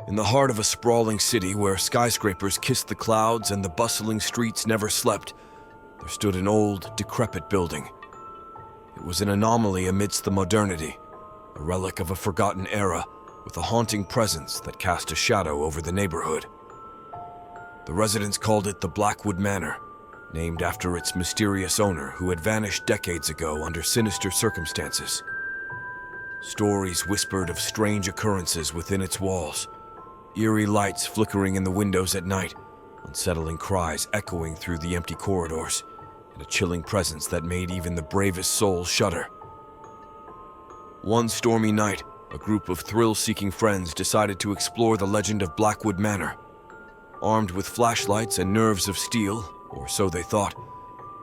In the heart of a sprawling city where skyscrapers kissed the clouds and the bustling streets never slept, there stood an old, decrepit building. It was an anomaly amidst the modernity, a relic of a forgotten era with a haunting presence that cast a shadow over the neighborhood. The residents called it the Blackwood Manor, named after its mysterious owner who had vanished decades ago under sinister circumstances. Stories whispered of strange occurrences within its walls, eerie lights flickering in the windows at night, unsettling cries echoing through the empty corridors, and a chilling presence that made even the bravest soul shudder. One stormy night, a group of thrill-seeking friends decided to explore the legend of Blackwood Manor. Armed with flashlights and nerves of steel, or so they thought,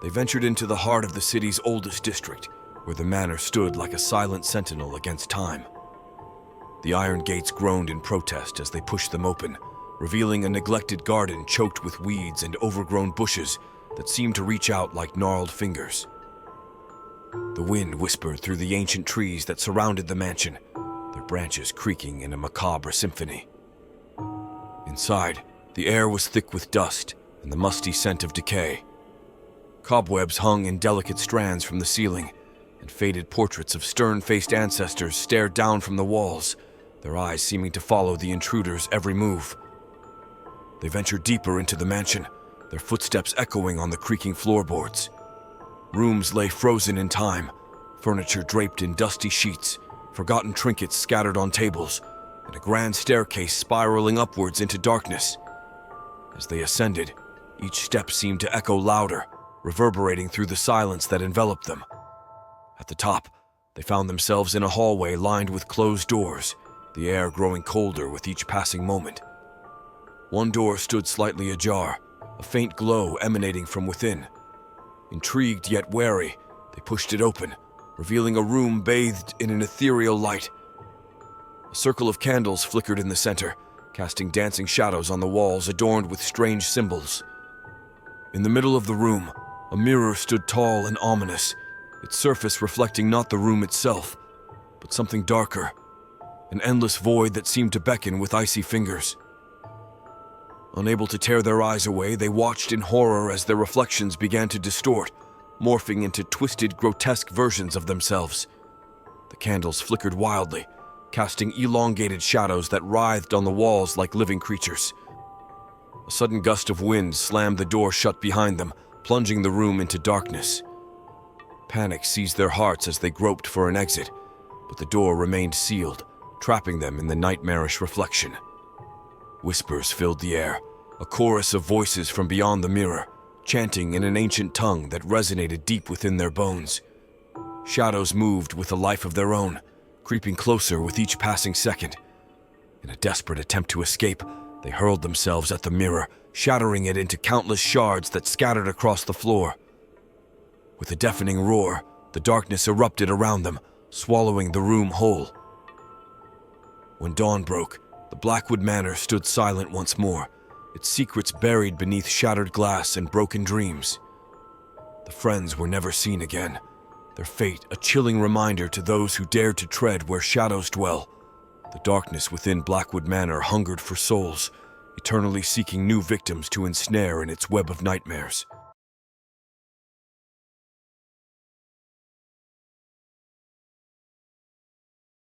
they ventured into the heart of the city's oldest district, where the manor stood like a silent sentinel against time. The iron gates groaned in protest as they pushed them open, revealing a neglected garden choked with weeds and overgrown bushes that seemed to reach out like gnarled fingers. The wind whispered through the ancient trees that surrounded the mansion, their branches creaking in a macabre symphony. Inside, the air was thick with dust and the musty scent of decay. Cobwebs hung in delicate strands from the ceiling, and faded portraits of stern-faced ancestors stared down from the walls, their eyes seeming to follow the intruder's every move. They ventured deeper into the mansion, their footsteps echoing on the creaking floorboards. Rooms lay frozen in time, furniture draped in dusty sheets, forgotten trinkets scattered on tables, and a grand staircase spiraling upwards into darkness. As they ascended, each step seemed to echo louder, reverberating through the silence that enveloped them. At the top, they found themselves in a hallway lined with closed doors, the air growing colder with each passing moment. One door stood slightly ajar, a faint glow emanating from within. Intrigued yet wary, they pushed it open, revealing a room bathed in an ethereal light. A circle of candles flickered in the center, casting dancing shadows on the walls adorned with strange symbols. In the middle of the room, a mirror stood tall and ominous, its surface reflecting not the room itself, but something darker, an endless void that seemed to beckon with icy fingers. Unable to tear their eyes away, they watched in horror as their reflections began to distort, morphing into twisted, grotesque versions of themselves. The candles flickered wildly, casting elongated shadows that writhed on the walls like living creatures. A sudden gust of wind slammed the door shut behind them, plunging the room into darkness. Panic seized their hearts as they groped for an exit, but the door remained sealed, trapping them in the nightmarish reflection. Whispers filled the air, a chorus of voices from beyond the mirror, chanting in an ancient tongue that resonated deep within their bones. Shadows moved with a life of their own, creeping closer with each passing second. In a desperate attempt to escape, they hurled themselves at the mirror, shattering it into countless shards that scattered across the floor. With a deafening roar, the darkness erupted around them, swallowing the room whole. When dawn broke, the Blackwood Manor stood silent once more, its secrets buried beneath shattered glass and broken dreams. The friends were never seen again, their fate a chilling reminder to those who dared to tread where shadows dwell. The darkness within Blackwood Manor hungered for souls, eternally seeking new victims to ensnare in its web of nightmares.